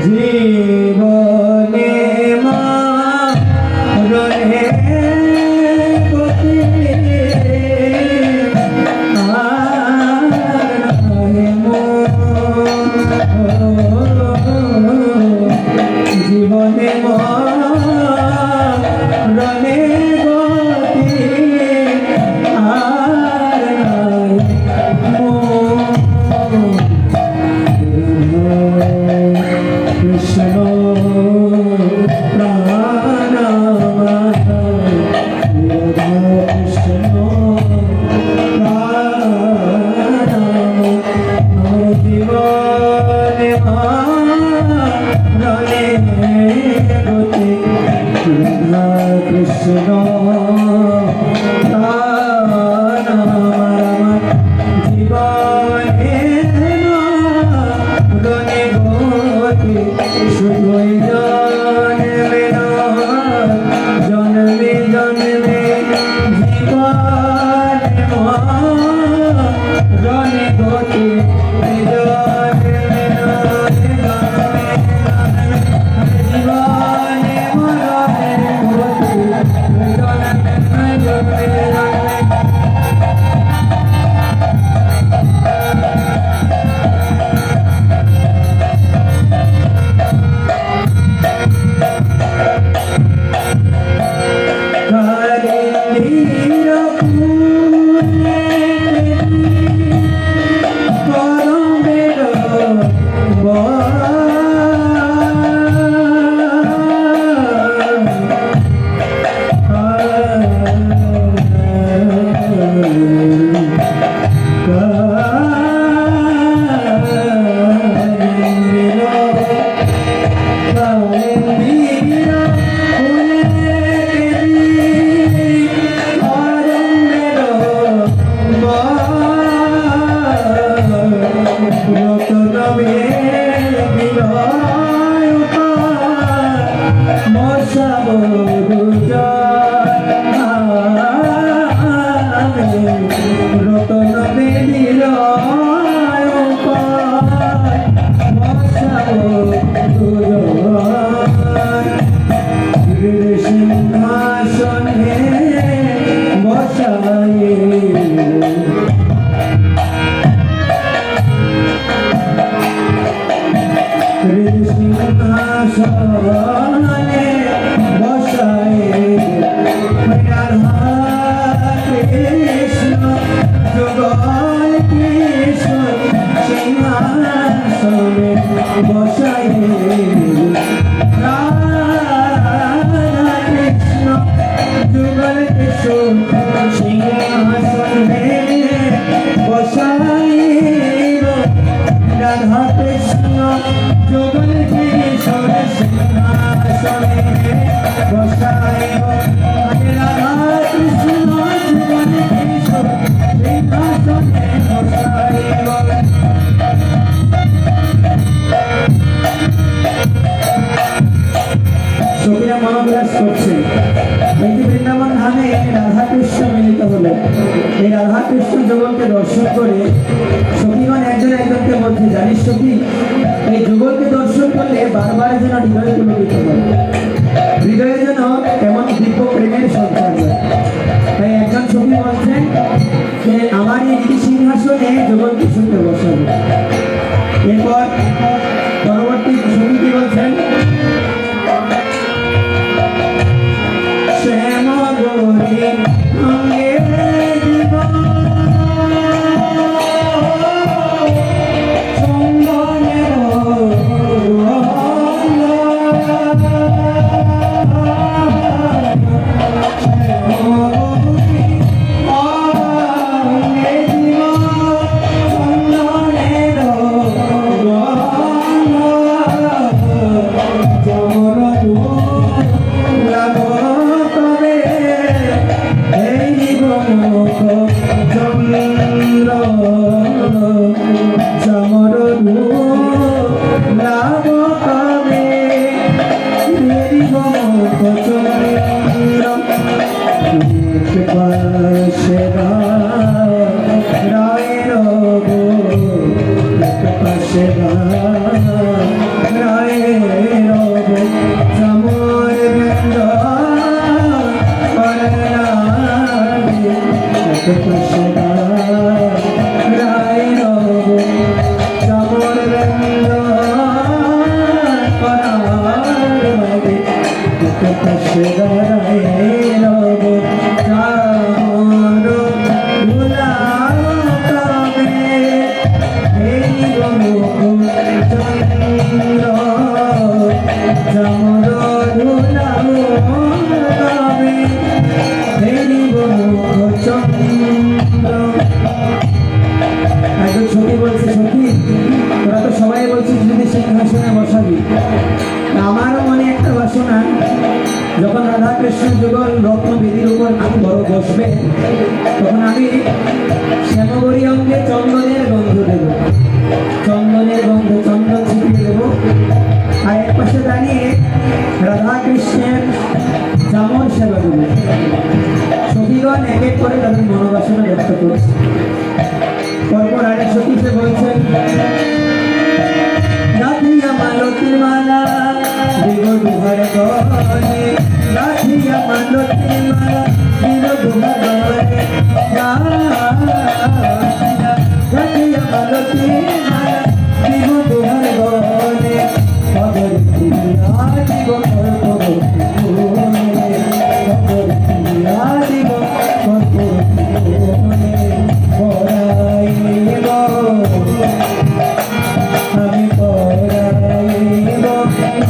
জীবনে মরণে গতি আর নহে জীবনে মরণে গতি আর কৃষ্ণ কৃষ্ণ জীবনে রণে গতি কৃষ্ণ জীবনে রণে গতি শুধুই জন্মে জন্মে জন্মে জীবনে রণে গতি সিংহাসনে বসায়ে রাধা কৃষ্ণ যুগল কৃষ্ণ সিংহাসনে বসায়ে রাধা কৃষ্ণ যুগল কৃষ্ণ সিংহাসনে বসায়ে রাধা কৃষ্ণ যুগল কৃষ্ণ সিংহাসনে বসায়ে রাধা কৃষ্ণ যুগল কৃষ্ণ সিংহাসনে বসায়ে সখীরা মনোবিলাস করছে বৃন্দাবন ধামে রাধা কৃষ্ণ মিলিত হলো। এই রাধা কৃষ্ণ যুগলকে দর্শন করে সখীগণ একজন একজনকে বলছে, জানিস সখী, এই যুগলকে দর্শন করলে বারবার যেন হৃদয় পুলকিত হয়, হৃদয়ে যেন কেমন দিব্য প্রেমের সঞ্চার হয়। তাই একজন সখী বলছেন যে আমার এই সিংহাসনে যুগল কৃষ্ণকে বসাবো। এরপর পরবর্তী সখী কি বলছেন, শ্যাম গৌরী অঙ্গে জীবন চন্দনে রায় চামর ধুলাও রবে ফেরিব চন্দ্র। একজন সখী বলছে, সখী তোরা তো সবাই বলছিস যদি সিংহাসনে বসাবি, আমারও মনে একটা বাসনা, যখন রাধা কৃষ্ণ যুগল রত্ন বেদির উপর আমি বড় বসবে, তখন আমি শ্যামগরী অঙ্গে চন্দনের গন্ধ দেব, চন্দনের গন্ধ, চন্দন ছিটিয়ে দেব, আর এক পাশে দাঁড়িয়ে রাধা কৃষ্ণের চামর সেবা দেব। সখীগণ এক এক করে তাদের মনোবাসনা ব্যক্ত করছে। পরপর আরেক সখী সে বলছেন, রাধিয়া মালতীর মালা দিব দুহার গলে, রাধিয়া মালতীর মালা দিব দুহার গলে, রাধিয়া মালতীর মালা দিব দুহার গলে, কদর দিয়া দিব কর্পূর ফুলে, কদর দিয়া দিব কর্পূর ফুলে, পরাইব আমি পরাইব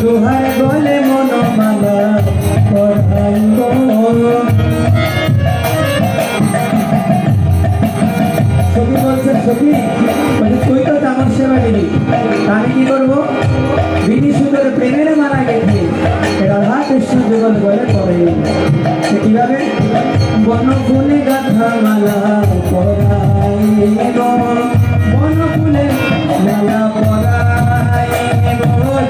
দুহার গলে মনমালা পরাইব। সখী বলছেন, সখী তুই তো চামর সেবা দিবি, আমি কি করবো? বিধি সুন্দর প্রেমের মালা গেঁথে রাধা কৃষ্ণ যুগল বলে পড়াইব। কিভাবে? বন ফুলে গাঁথা মালা পরাইব, বন ফুলে মালা পরাইব,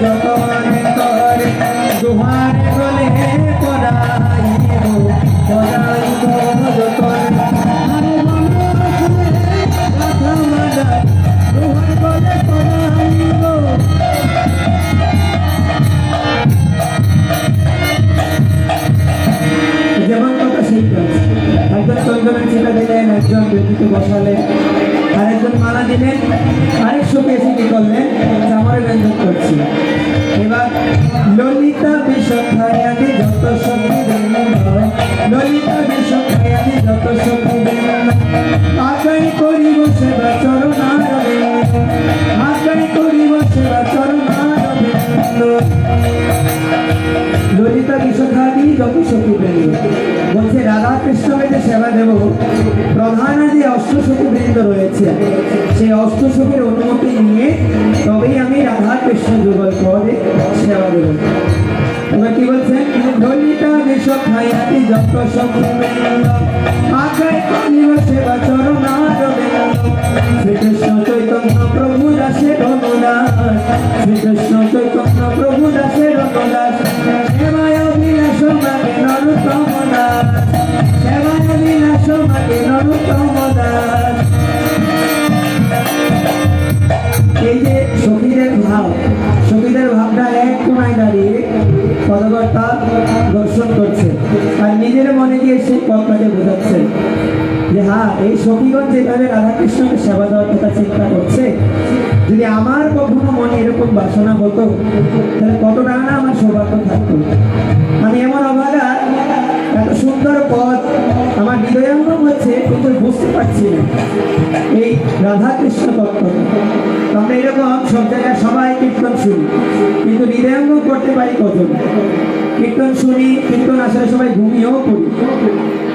যতন করে দুহার গলে পরাইব, পরাইব যতন গাঁথা মালা দুহার গলে পরাইব। যেমন কথা সেই কাজ। একজন চন্দনের ছিটা দিলেন, একজন বেদিতে বসালেন, আরেকজন মালা দিলেন, আরেক সখী এসে কি করলেন? চামরে ব্যঞ্জন করছি। এবার ললিতা বিষখায়াদি যত সখী দিলেন, ললিতা বিষখায়াদি যত সখী দিলেন, আকাই করিব সেবা চরণারবে, আকাই করিব সেবা চরণারবে। ললিতা বিষখায়াদি যত সখী বৃন্দ বলছে, রাধা কৃষ্ণকে যে সেবা দেব, প্রধান যে অষ্টসখী বৃন্দ রয়েছে, সেই অষ্টসখীর অনুমতি নিয়ে তবেই আমি রাধা কৃষ্ণ যুগল পদে সেবা দেব। এবার কি বলছেন? ললিতা বিষখায়াদি যত সখী বৃন্দ, আকাই করিব সেবা চরণারবে। শ্রীকৃষ্ণ চৈতন্য প্রভু দাসের অনুদাস, শ্রীকৃষ্ণ চৈতন্য প্রভু দাসের অনুদাস, সেবায় অভিলাষ মাগে নরোত্তম দাস, সেবায় অভিলাষ মাগে নরোত্তম দাস। এই যে সখীদের ভাব, সখীদের ভাবটা এক কোনায় দাঁড়িয়ে পদকর্তা দর্শন করছে, আর নিজের মনে দিয়ে সেই পথটাকে বোঝাচ্ছেন যে হ্যাঁ, এই সখীগণ যেভাবে রাধাকৃষ্ণকে সেবা দেওয়ার কথা চিন্তা করছে, যদি আমার কখনো মনে এরকম বাসনা হতো, তাহলে কতটা না আমার সৌভাগ্য থাকতো। আমি এমন অভাগা, এত সুন্দর পথ আমার হৃদয়ঙ্গম হচ্ছে, কিন্তু বুঝতে পারছি না এই রাধাকৃষ্ণ তত্ত্বটা। আমরা এরকম সব জায়গায় সবাই কীর্তন শুনি, কিন্তু হৃদয়ঙ্গম করতে পারি কজন? কীর্তন শুনি, কীর্তন আসলে সবাই ঘুমিয়েও পড়ি,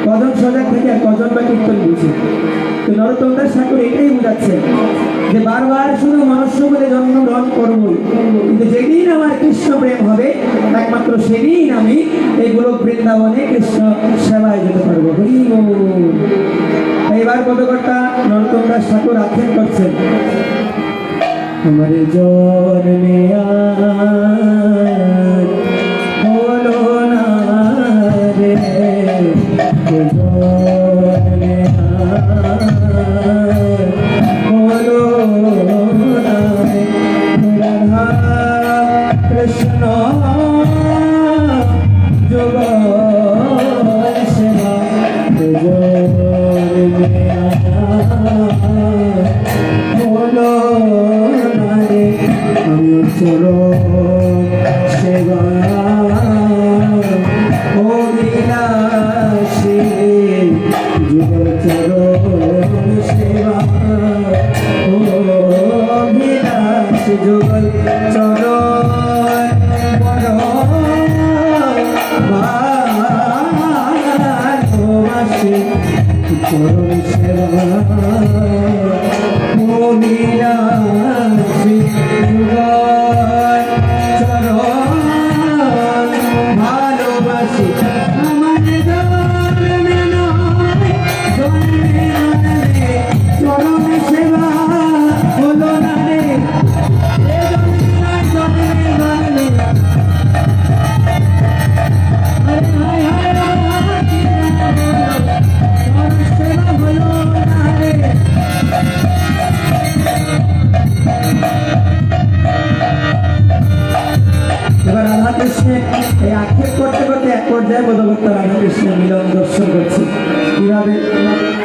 কজন সজাগ থেকে আর কজন বা কীর্তন বুঝি। তো নরোত্তম দাস ঠাকুর এটাই বোঝাচ্ছেন যে বারবার শুধু মনুষ্য বলে জন্মগ্রহণ করবই, কিন্তু যেদিন আমার কৃষ্ণ প্রেম হবে, একমাত্র সেদিন আমি এই গোলক বৃন্দাবনে কৃষ্ণ সেবায় যেতে পারবো। এবার পদকর্তা নরোত্তম দাস ঠাকুর আখ্যান করছেন, আমার জন্মে আর হলো না রে, জন্মে আর হলো না রে, রাধা কৃষ্ণ যুগল সেবা, জন্মে আর হলো না রে, আমি চরণ সেবা অভিলাষী, যুগল চরণ সেবা অভিলাষী, যুগল চরণ বড় ভালোবাসি চরণ সেবা মহিলাসি চরণ ভালোবাসি আমার জন্মে নয় জন্মে নয় চরণ সেবা হলো না রে জন্মে জন্মে আরে হায় হায় চরণ সেবা হলো না রে। এবার রাধা কৃষ্ণের এই আক্ষেপ করতে করতে এক পর্যায়ে বোধগত্য রাধা কৃষ্ণের মিলন দর্শন করছি কিভাবে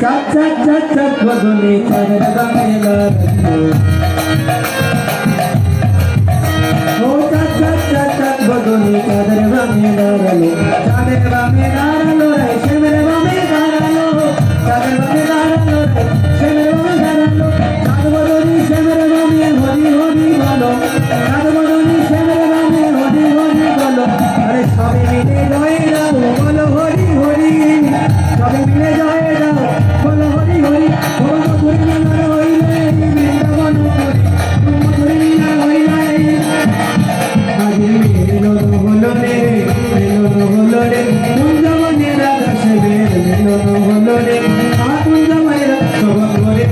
চার চার চার চার বদনে চাঁদের বামে দাঁড়ালো ও চার চার চার চার বদনে চাঁদের বামে দাঁড়ালো চাঁদের বামে দাঁড়ালো রে শ্যামের বামে দাঁড়ালো চাঁদের বামে দাঁড়ালো রে শ্যামের বামে দাঁড়ালো চাঁদ বদনি শ্যামের বামে হরি হরি বলো চাঁদ বদনি শ্যামের বামে হরি হরি বলো আরে সবে মিলে জয় দাও বলো হরি হরি সবে মিলে জয় দাও বলো হরি হরি বলো হরি মিলন হইলে বৃন্দাবন হরি মিলন হইলে আগে মিলন হলো রে মিলন হলো রে কুঞ্জবনে রাধা সেবের মিলন হলো রে কুঞ্জবনে সবক হরে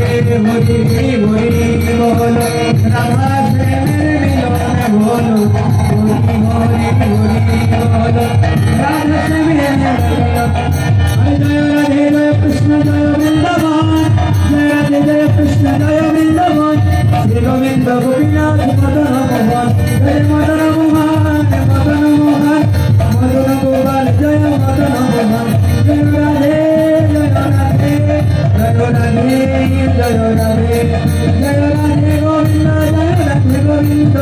হরি হরি বলো রাধা সেবের মিলন হলো হরি হরি হরি বলো রাধা সেবের মিলন জয় রাধে জয় কৃষ্ণ জয় বৃন্দাবন জয় রাধে জয় কৃষ্ণ জয় বৃন্দাবন শ্রী গোবিন্দ গোপীনাথ মদন মোহন জয় মদন মোহন মদন মোহন মদন গোপাল জয় মদন মোহন জয় রাধে জয় রাধে জয় রাধে জয় রাধে জয় রাধে গোবিন্দ জয় রাধে গোবিন্দ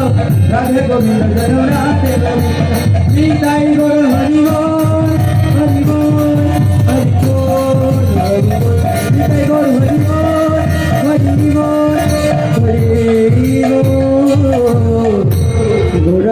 রাধে গোবিন্দ জয় রাধে গোবিন্দ নিতাই গৌর হরি বল হরি বল হরি বল হরি বল নিতাই গৌর হরি বল হরি বল হরি বল গৌর